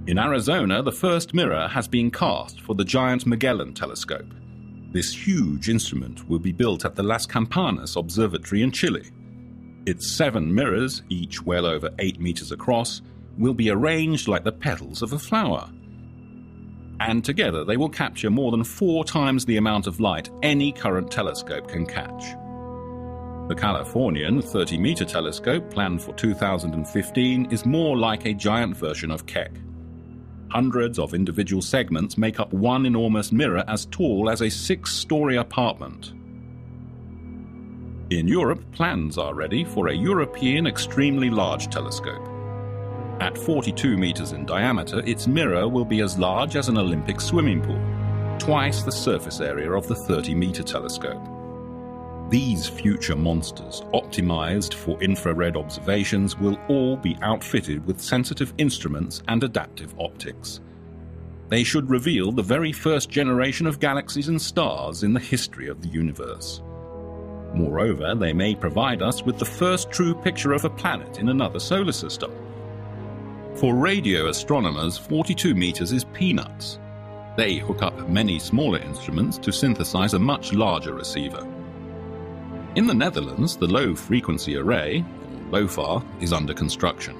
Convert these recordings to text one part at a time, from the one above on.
In Arizona, the first mirror has been cast for the giant Magellan telescope. This huge instrument will be built at the Las Campanas Observatory in Chile. Its 7 mirrors, each well over 8 meters across, will be arranged like the petals of a flower. And together they will capture more than 4 times the amount of light any current telescope can catch. The Californian 30-meter telescope, planned for 2015, is more like a giant version of Keck. Hundreds of individual segments make up one enormous mirror as tall as a 6-story apartment. In Europe, plans are ready for a European extremely large telescope. At 42 meters in diameter, its mirror will be as large as an Olympic swimming pool, twice the surface area of the 30-meter telescope. These future monsters, optimized for infrared observations, will all be outfitted with sensitive instruments and adaptive optics. They should reveal the very first generation of galaxies and stars in the history of the universe. Moreover, they may provide us with the first true picture of a planet in another solar system. For radio astronomers, 42 meters is peanuts. They hook up many smaller instruments to synthesize a much larger receiver. In the Netherlands, the low-frequency array, or LOFAR, is under construction.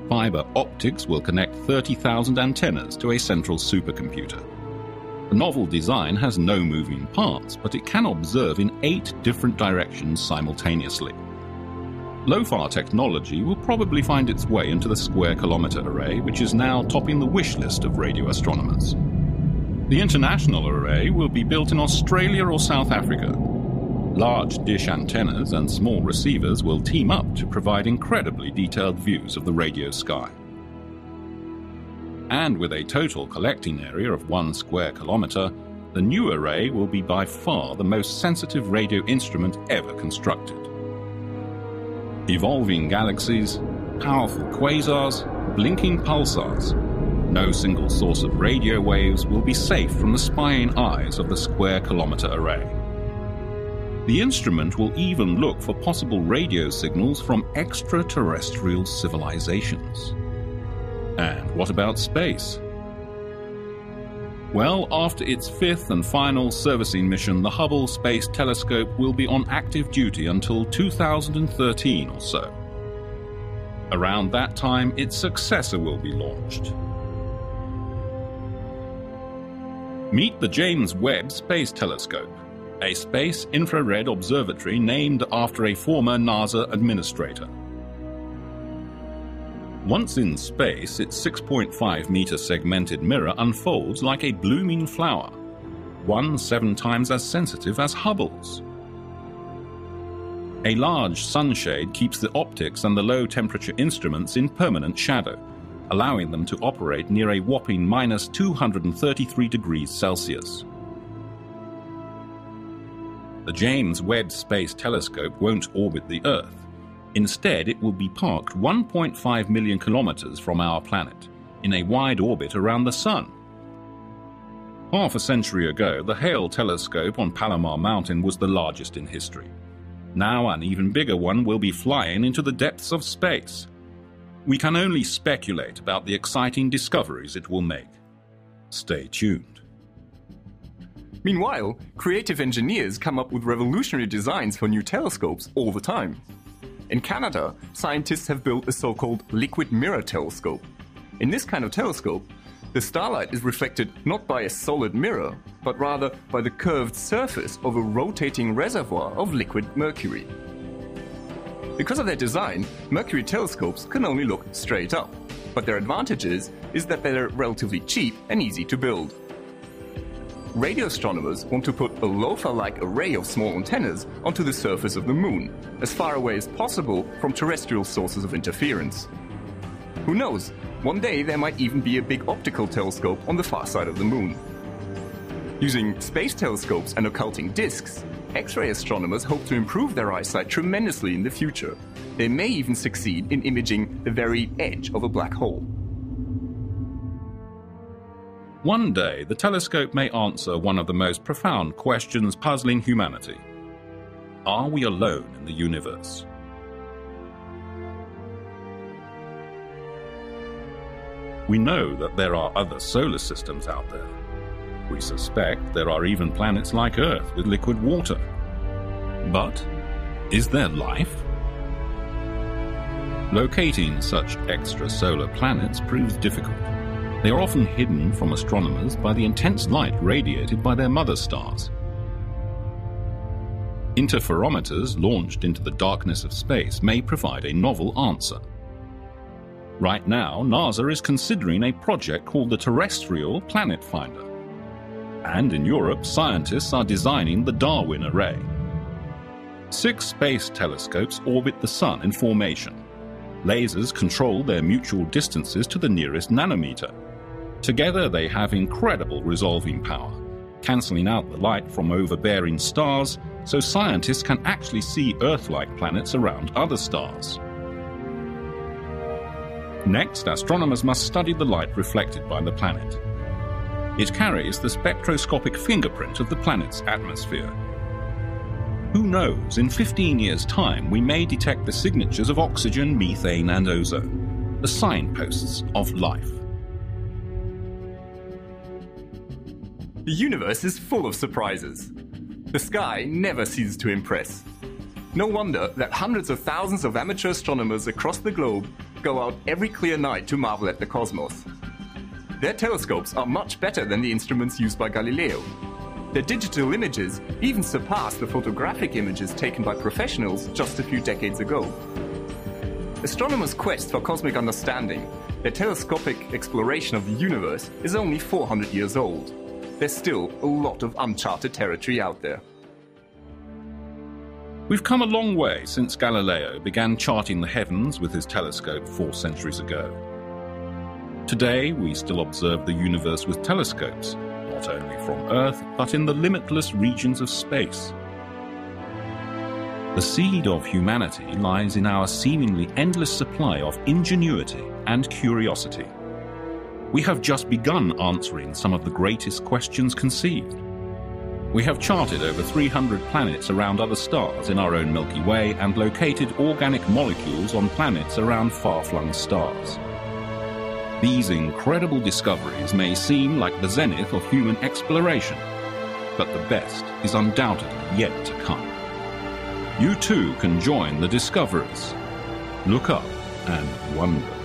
Fiber optics will connect 30,000 antennas to a central supercomputer. The novel design has no moving parts, but it can observe in 8 different directions simultaneously. LOFAR technology will probably find its way into the square-kilometer array, which is now topping the wish list of radio astronomers. The international array will be built in Australia or South Africa. Large dish antennas and small receivers will team up to provide incredibly detailed views of the radio sky. And with a total collecting area of 1 square kilometer, the new array will be by far the most sensitive radio instrument ever constructed. Evolving galaxies, powerful quasars, blinking pulsars. No single source of radio waves will be safe from the spying eyes of the square-kilometer array. The instrument will even look for possible radio signals from extraterrestrial civilizations. And what about space? Well, after its 5th and final servicing mission, the Hubble Space Telescope will be on active duty until 2013 or so. Around that time, its successor will be launched. Meet the James Webb Space Telescope, a space infrared observatory named after a former NASA administrator. Once in space, its 6.5-meter segmented mirror unfolds like a blooming flower, 7 times as sensitive as Hubble's. A large sunshade keeps the optics and the low-temperature instruments in permanent shadow, allowing them to operate near a whopping -233 degrees Celsius. The James Webb Space Telescope won't orbit the Earth. Instead, it will be parked 1.5 million kilometers from our planet, in a wide orbit around the Sun. Half a century ago, the Hale telescope on Palomar Mountain was the largest in history. Now an even bigger one will be flying into the depths of space. We can only speculate about the exciting discoveries it will make. Stay tuned. Meanwhile, creative engineers come up with revolutionary designs for new telescopes all the time. In Canada, scientists have built a so-called liquid mirror telescope. In this kind of telescope, the starlight is reflected not by a solid mirror, but rather by the curved surface of a rotating reservoir of liquid mercury. Because of their design, mercury telescopes can only look straight up, but their advantage is that they're relatively cheap and easy to build. Radio astronomers want to put a LOFAR-like array of small antennas onto the surface of the Moon, as far away as possible from terrestrial sources of interference. Who knows, one day there might even be a big optical telescope on the far side of the Moon. Using space telescopes and occulting disks, X-ray astronomers hope to improve their eyesight tremendously in the future. They may even succeed in imaging the very edge of a black hole. One day, the telescope may answer one of the most profound questions puzzling humanity. Are we alone in the universe? We know that there are other solar systems out there. We suspect there are even planets like Earth with liquid water. But is there life? Locating such extrasolar planets proves difficult. They are often hidden from astronomers by the intense light radiated by their mother stars. Interferometers launched into the darkness of space may provide a novel answer. Right now, NASA is considering a project called the Terrestrial Planet Finder. And in Europe, scientists are designing the Darwin Array. 6 space telescopes orbit the Sun in formation. Lasers control their mutual distances to the nearest nanometer. Together they have incredible resolving power, cancelling out the light from overbearing stars so scientists can actually see Earth-like planets around other stars. Next, astronomers must study the light reflected by the planet. It carries the spectroscopic fingerprint of the planet's atmosphere. Who knows, in 15 years' time we may detect the signatures of oxygen, methane and ozone, the signposts of life. The universe is full of surprises. The sky never ceases to impress. No wonder that hundreds of thousands of amateur astronomers across the globe go out every clear night to marvel at the cosmos. Their telescopes are much better than the instruments used by Galileo. Their digital images even surpass the photographic images taken by professionals just a few decades ago. Astronomers' quest for cosmic understanding, their telescopic exploration of the universe, is only 400 years old. There's still a lot of uncharted territory out there. We've come a long way since Galileo began charting the heavens with his telescope 4 centuries ago. Today, we still observe the universe with telescopes, not only from Earth, but in the limitless regions of space. The seed of humanity lies in our seemingly endless supply of ingenuity and curiosity. We have just begun answering some of the greatest questions conceived. We have charted over 300 planets around other stars in our own Milky Way and located organic molecules on planets around far-flung stars. These incredible discoveries may seem like the zenith of human exploration, but the best is undoubtedly yet to come. You too can join the discoverers. Look up and wonder.